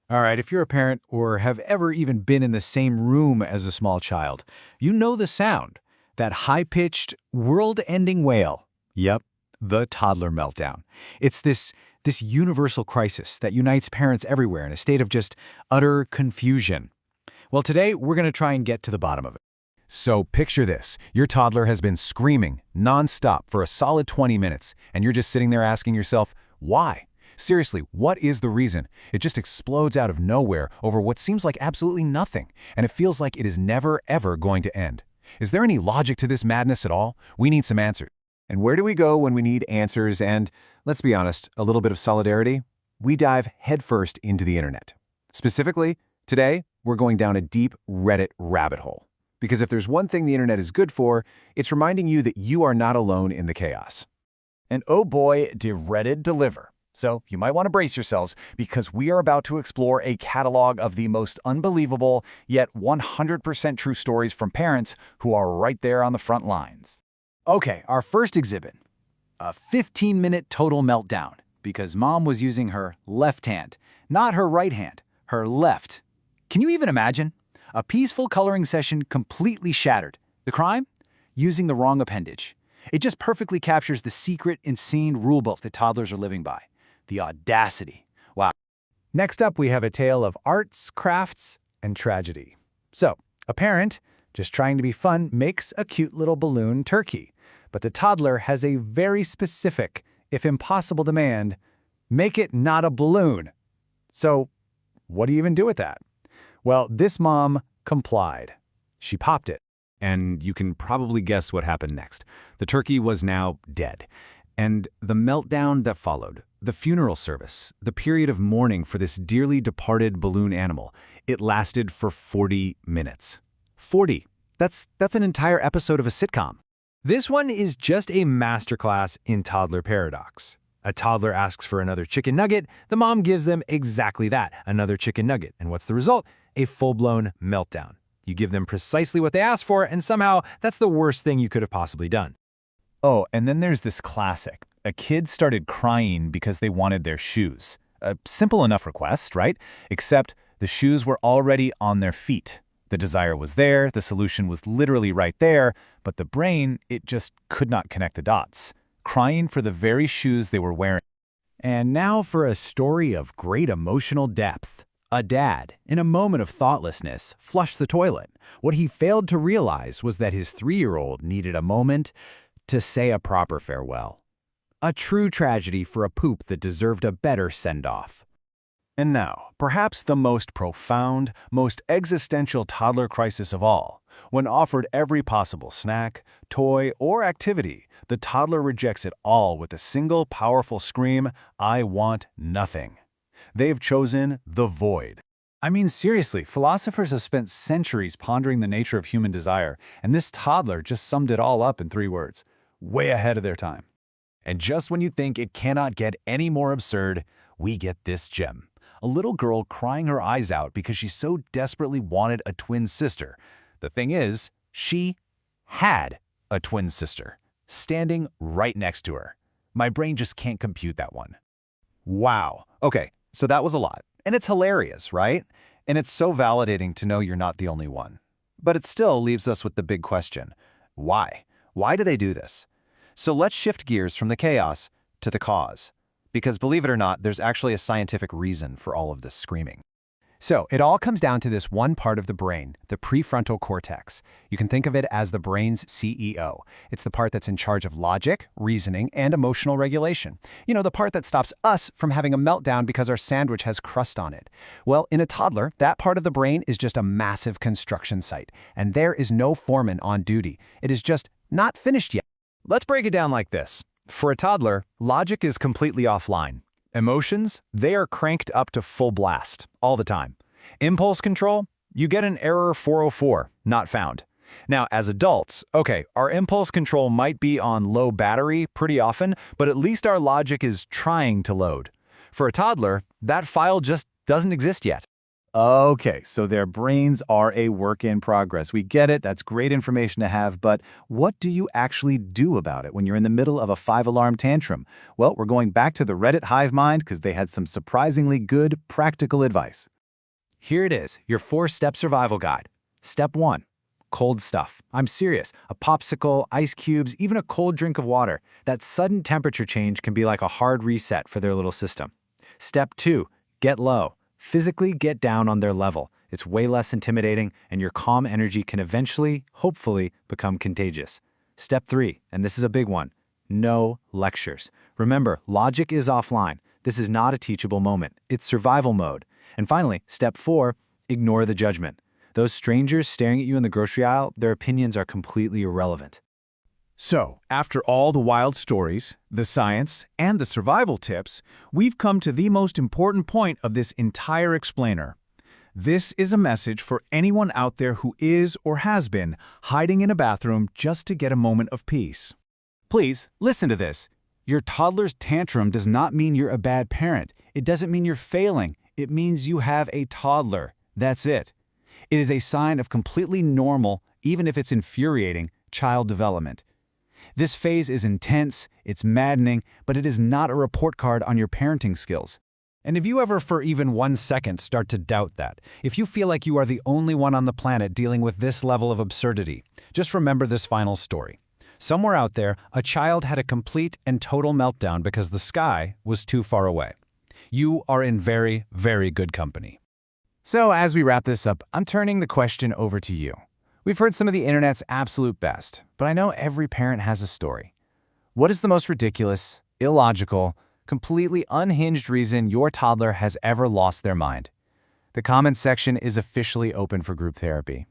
All right, if you're a parent or have ever even been in the same room as a small child, you know the sound, that high-pitched, world-ending wail. Yep, the toddler meltdown. It's this universal crisis that unites parents everywhere in a state of just utter confusion. Well, today we're going to try and get to the bottom of it. So picture this. Your toddler has been screaming nonstop for a solid 20 minutes, and you're just sitting there asking yourself, why? Seriously, what is the reason? It just explodes out of nowhere over what seems like absolutely nothing, and it feels like it is never, ever going to end. Is there any logic to this madness at all? We need some answers. And where do we go when we need answers and, let's be honest, a little bit of solidarity? We dive headfirst into the internet. Specifically, today, we're going down a deep Reddit rabbit hole. Because if there's one thing the internet is good for, it's reminding you that you are not alone in the chaos. And oh boy, did Reddit deliver. So you might want to brace yourselves because we are about to explore a catalog of the most unbelievable yet 100% true stories from parents who are right there on the front lines. Okay, our first exhibit. A 15-minute total meltdown because mom was using her left hand, not her right hand, her left. Can you even imagine? A peaceful coloring session completely shattered. The crime? Using the wrong appendage. It just perfectly captures the secret, insane rulebook that toddlers are living by. The audacity. Wow. Next up, we have a tale of arts, crafts, and tragedy. So, a parent, just trying to be fun, makes a cute little balloon turkey. But the toddler has a very specific, if impossible demand, make it not a balloon. So, what do you even do with that? Well, this mom complied. She popped it. And you can probably guess what happened next. The turkey was now dead. And the meltdown that followed, the funeral service, the period of mourning for this dearly departed balloon animal, it lasted for 40 minutes. 40. That's an entire episode of a sitcom. This one is just a masterclass in toddler paradox. A toddler asks for another chicken nugget, the mom gives them exactly that, another chicken nugget. And what's the result? A full-blown meltdown. You give them precisely what they asked for, and somehow that's the worst thing you could have possibly done. Oh, and then there's this classic. A kid started crying because they wanted their shoes. A simple enough request, right? Except the shoes were already on their feet. The desire was there, the solution was literally right there, but the brain, it just could not connect the dots. Crying for the very shoes they were wearing. And now for a story of great emotional depth. A dad, in a moment of thoughtlessness, flushed the toilet. What he failed to realize was that his 3-year-old needed a moment to say a proper farewell. A true tragedy for a poop that deserved a better send-off. And now, perhaps the most profound, most existential toddler crisis of all. When offered every possible snack, toy, or activity, the toddler rejects it all with a single powerful scream, "I want nothing." They've chosen the void. I mean, seriously, philosophers have spent centuries pondering the nature of human desire, and this toddler just summed it all up in 3 words. Way ahead of their time. And just when you think it cannot get any more absurd, we get this gem. A little girl crying her eyes out because she so desperately wanted a twin sister. The thing is, she had a twin sister, standing right next to her. My brain just can't compute that one. Wow. Okay, so that was a lot. And it's hilarious, right? And it's so validating to know you're not the only one. But it still leaves us with the big question. Why? Why do they do this? So let's shift gears from the chaos to the cause. Because believe it or not, there's actually a scientific reason for all of this screaming. So it all comes down to this one part of the brain, the prefrontal cortex. You can think of it as the brain's CEO. It's the part that's in charge of logic, reasoning, and emotional regulation. You know, the part that stops us from having a meltdown because our sandwich has crust on it. Well, in a toddler, that part of the brain is just a massive construction site, and there is no foreman on duty. It is just not finished yet. Let's break it down like this. For a toddler, logic is completely offline. Emotions, they are cranked up to full blast, all the time. Impulse control, you get an error 404, not found. Now, as adults, okay, our impulse control might be on low battery pretty often, but at least our logic is trying to load. For a toddler, that file just doesn't exist yet. Okay, so their brains are a work in progress. We get it, that's great information to have, but what do you actually do about it when you're in the middle of a 5-alarm tantrum? Well, we're going back to the Reddit hive mind because they had some surprisingly good, practical advice. Here it is, your 4-step survival guide. Step 1. Cold stuff. I'm serious. A popsicle, ice cubes, even a cold drink of water. That sudden temperature change can be like a hard reset for their little system. Step 2. Get low. Physically get down on their level. It's way less intimidating, and your calm energy can eventually, hopefully, become contagious. Step 3, and this is a big one. No lectures. Remember, logic is offline. This is not a teachable moment. It's survival mode. And finally, step 4, ignore the judgment. Those strangers staring at you in the grocery aisle, their opinions are completely irrelevant. So, after all the wild stories, the science, and the survival tips, we've come to the most important point of this entire explainer. This is a message for anyone out there who is or has been hiding in a bathroom just to get a moment of peace. Please, listen to this. Your toddler's tantrum does not mean you're a bad parent. It doesn't mean you're failing. It means you have a toddler. That's it. It is a sign of completely normal, even if it's infuriating, child development. This phase is intense, it's maddening, but it is not a report card on your parenting skills. And if you ever for even 1 second start to doubt that, if you feel like you are the only one on the planet dealing with this level of absurdity, just remember this final story. Somewhere out there, a child had a complete and total meltdown because the sky was too far away. You are in very, very good company. So as we wrap this up, I'm turning the question over to you. We've heard some of the internet's absolute best, but I know every parent has a story. What is the most ridiculous, illogical, completely unhinged reason your toddler has ever lost their mind? The comments section is officially open for group therapy.